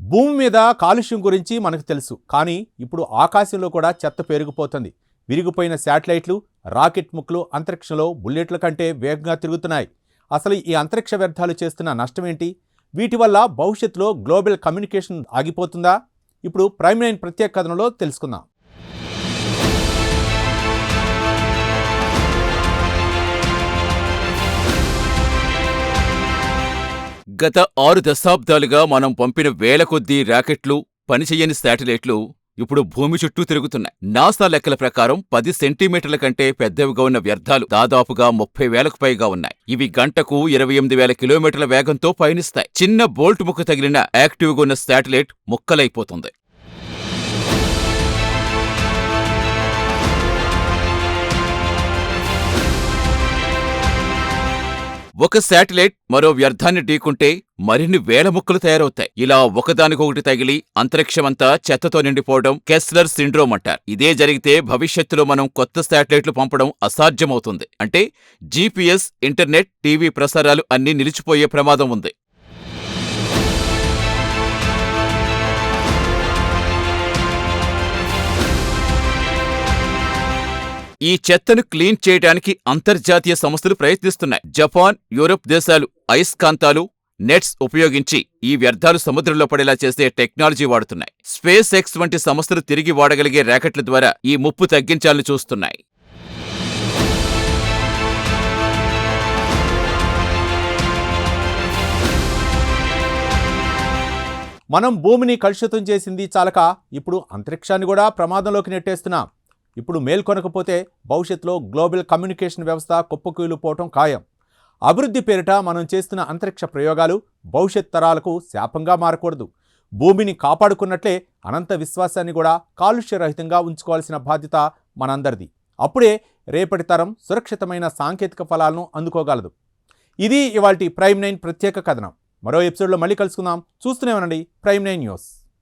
భూమి మీద కాలుష్యం గురించి మనకు తెలుసు, కానీ ఇప్పుడు ఆకాశంలో కూడా చెత్త పెరిగిపోతుంది. విరిగిపోయిన శాటిలైట్లు, రాకెట్ ముక్కలు అంతరిక్షంలో బుల్లెట్ల కంటే వేగంగా తిరుగుతున్నాయి. అసలు ఈ అంతరిక్ష వ్యర్థాలు చేస్తున్న నష్టం ఏంటి? వీటి వల్ల భవిష్యత్తులో గ్లోబల్ కమ్యూనికేషన్ ఆగిపోతుందా? ఇప్పుడు ప్రైమ్ లైన్ ప్రత్యేక కథనంలో తెలుసుకుందాం. గత 6 దశాబ్దాలుగా మనం పంపిన వేల కొద్దీ రాకెట్లు, పనిచెయ్యని శాటిలైట్లు ఇప్పుడు భూమి చుట్టూ తిరుగుతున్నాయి. నాసా లెక్కల ప్రకారం 10 సెంటీమీటర్ల కంటే పెద్దవిగా ఉన్న వ్యర్థాలు దాదాపుగా 30,000కు పైగా ఉన్నాయి. ఇవి గంటకు 28,000 కిలోమీటర్ల వేగంతో పయనిస్తాయి. చిన్న బోల్ట్ ముక్క తగిలిన యాక్టివ్గా ఉన్న శాటిలైట్ ముక్కలైపోతుంది. ఒక శాటిలైట్ మరో వ్యర్థాన్ని ఢీకుంటే మరిన్ని వేల ముక్కలు తయారవుతాయి. ఇలా ఒకదానికొకటి తగిలి అంతరిక్షమంతా చెత్తతో నిండిపోవడం కెస్లర్ సిండ్రోమ్ అంటారు. ఇదే జరిగితే భవిష్యత్తులో మనం కొత్త శాటిలైట్లు పంపడం అసాధ్యమవుతుంది. అంటే జీపీఎస్, ఇంటర్నెట్, టీవీ ప్రసారాలు అన్నీ నిలిచిపోయే ప్రమాదం ఉంది. ఈ చెత్తను క్లీన్ చేయడానికి అంతర్జాతీయ సంస్థలు ప్రయత్నిస్తున్నాయి. జపాన్, యూరప్ దేశాలు అయస్కాంతాలు, నెట్స్ ఉపయోగించి ఈ వ్యర్థాలు సముద్రంలో పడేలా చేసే టెక్నాలజీ వాడుతున్నాయి. స్పేస్ ఎక్స్ వంటి సంస్థలు తిరిగి వాడగలిగే ర్యాకెట్ల ద్వారా ఈ ముప్పు తగ్గించాలని చూస్తున్నాయి. మనం భూమిని కలుషితం చేసింది చాలక ఇప్పుడు అంతరిక్షాన్ని కూడా ప్రమాదంలోకి నెట్టేస్తున్నాం. ఇప్పుడు మేల్కొనకపోతే భవిష్యత్తులో గ్లోబల్ కమ్యూనికేషన్ వ్యవస్థ కుప్పకూలిపోవటం ఖాయం. అభివృద్ధి పేరిట మనం చేస్తున్న అంతరిక్ష ప్రయోగాలు భవిష్యత్ తరాలకు శాపంగా మారకూడదు. భూమిని కాపాడుకున్నట్లే అనంత విశ్వాసాన్ని కూడా కాలుష్యరహితంగా ఉంచుకోవాల్సిన బాధ్యత మనందరిది. అప్పుడే రేపటి తరం సురక్షితమైన సాంకేతిక ఫలాలను అందుకోగలదు. ఇది ఇవాల్టి ప్రైమ్ 9 ప్రత్యేక కథనం. మరో ఎపిసోడ్లో మళ్ళీ కలుసుకుందాం. చూస్తూనే ఉండండి ప్రైమ్ 9 న్యూస్.